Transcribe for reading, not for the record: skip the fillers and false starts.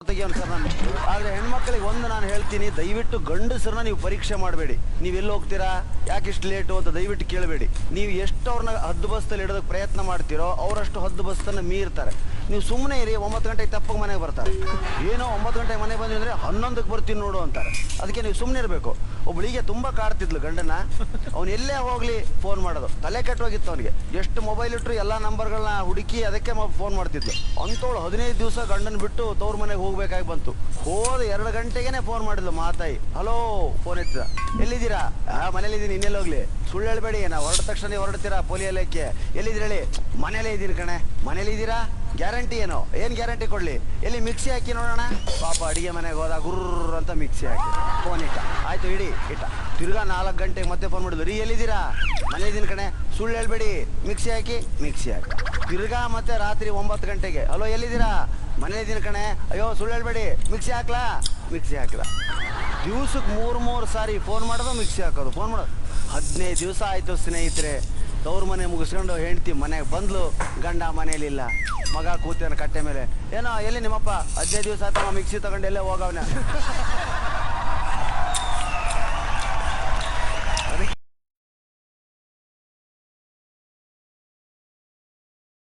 ತೆಗಿಯೋನು sir ನಾನು. ಆದರೆ ಹೆಣ್ಮಕ್ಳಿಗೆ ಒಂದು ನಾನು ಹೇಳ್ತೀನಿ, ದಯವಿಟ್ಟು ಗಂಡಸರನ್ನ ನೀವು ಪರೀಕ್ಷೆ ಮಾಡಬೇಡಿ. ನೀವು ಎಲ್ಲಿ ಹೋಗ್ತೀರಾ, ಯಾಕೆ ಇಷ್ಟು ಲೇಟು ಅಂತ ದಯವಿಟ್ಟು ಕೇಳಬೇಡಿ. ನೀವು ಎಷ್ಟು ಅವ್ರನ್ನ ಹದ್ದು ಬಸ್ತಲ್ಲಿ ಇಡೋದಕ್ಕೆ ಪ್ರಯತ್ನ ಮಾಡ್ತೀರೋ ಅವರಷ್ಟು ಹದ್ದು ಬಸ್ತನ್ನು ಮೀರ್ತಾರೆ. ನೀವು ಸುಮ್ಮನೆ ಇರಿ, 9 ಗಂಟೆಗೆ ತಪ್ಪಾಗಿ ಮನೆಗೆ ಬರ್ತಾರೆ. ಏನೋ 9 ಗಂಟೆಗೆ ಮನೆಗೆ ಬಂದ್ವಿ ಅಂದರೆ 11ಕ್ಕೆ ಬರ್ತೀನಿ ನೋಡು ಅಂತಾರೆ. ಅದಕ್ಕೆ ನೀವು ಸುಮ್ಮನೆ ಇರಬೇಕು. ಒಬ್ಬಳಿಗೆ ತುಂಬ ಕಾಡ್ತಿದ್ಲು ಗಂಡನ, ಅವ್ನು ಎಲ್ಲೇ ಹೋಗ್ಲಿ ಫೋನ್ ಮಾಡೋದು, ತಲೆ ಕೆಟ್ಟೋಗಿತ್ತು ಅವನಿಗೆ. ಎಷ್ಟು ಮೊಬೈಲ್ ಇಟ್ಟರು ಎಲ್ಲ ನಂಬರ್ಗಳನ್ನ ಹುಡುಕಿ ಅದಕ್ಕೆ ಫೋನ್ ಮಾಡ್ತಿದ್ಲು. ಅಂಥವಳು 15 ದಿವಸ ಗಂಡನ ಬಿಟ್ಟು ತವ್ರ ಮನೆಗೆ ಹೋಗ್ಬೇಕಾಗಿ ಬಂತು. ಹೋದ 2 ಗಂಟೆಗೇನೆ ಫೋನ್ ಮಾಡಿದ್ಲು ಮಾತಾಯಿ. ಹಲೋ, ಫೋನ್ ಎತ್ತಿದ. ಎಲ್ಲಿದ್ದೀರಾ? ಮನೇಲಿದ್ದೀನಿ. ಇನ್ನೆಲ್ಲಿ ಹೋಗ್ಲಿ? ಸುಳ್ಳು ಹೇಳ್ಬೇಡಿ, ನಾವು ಹೊರಡ ತಕ್ಷಣ ನೀವು ಹೊರಡ್ತೀರಾ ಪೊಲೀಸ್ ಇಲಾಖೆ. ಎಲ್ಲಿದ್ದೀರಿ ಹೇಳಿ? ಮನೇಲೇ ಇದ್ದೀರಿ ಕಣೆ. ಮನೇಲಿದ್ದೀರಾ? ಗ್ಯಾರಂಟಿ ಏನೋ? ಏನು ಗ್ಯಾರಂಟಿ ಕೊಡಲಿ? ಎಲ್ಲಿ ಮಿಕ್ಸಿ ಹಾಕಿ ನೋಡೋಣ. ಪಾಪ ಅಡುಗೆ ಮನೆಗೆ ಹೋದ, ಗುರ್ರ ಅಂತ ಮಿಕ್ಸಿ ಹಾಕಿ ಫೋನ್ ಇಟ್ಟ. ಆಯಿತು ಇಡಿ ಇಟ್ಟ. ತಿರ್ಗಾ 4 ಗಂಟೆಗೆ ಮತ್ತೆ ಫೋನ್ ಮಾಡಿದ್ಲು. ರೀ ಎಲ್ಲಿದ್ದೀರಾ? ಮನೇಲಿದ್ದೀನಿ ಕಣೆ. ಸುಳ್ಳು ಹೇಳ್ಬೇಡಿ, ಮಿಕ್ಸಿ ಹಾಕಿ ತಿರ್ಗಾ ಮತ್ತೆ ರಾತ್ರಿ 9 ಗಂಟೆಗೆ. ಹಲೋ ಎಲ್ಲಿದ್ದೀರಾ? ಮನೇಲಿದ್ದೀನಿ ಕಣೆ. ಅಯ್ಯೋ ಸುಳ್ಳು ಹೇಳ್ಬೇಡಿ, ಮಿಕ್ಸಿ ಹಾಕ್ಲಾ? ಮಿಕ್ಸಿ ಹಾಕಿದ. ದಿವ್ಸಕ್ಕೆ 3 ಸಾರಿ ಫೋನ್ ಮಾಡೋದು, ಮಿಕ್ಸಿ ಹಾಕೋದು, ಫೋನ್ ಮಾಡೋದು. 15 ದಿವಸ ಆಯಿತು ಸ್ನೇಹಿತರೆ. ತವ್ರ ಮನೆ ಮುಗಿಸ್ಕೊಂಡು ಹೆಂಡ್ತಿ ಮನೆಗೆ ಬಂದ್ಲು. ಗಂಡ ಮನೇಲಿಲ್ಲ. ಮಗ ಕೂತಾನ ಕಟ್ಟೆ ಮೇಲೆ. ಏನೋ ಎಲ್ಲಿ ನಿಮ್ಮಪ್ಪ? 15 ದಿವಸ ಆಯ್ತಮ್ಮ ಮಿಕ್ಸಿ ತಗೊಂಡು ಎಲ್ಲೇ ಹೋಗವನ.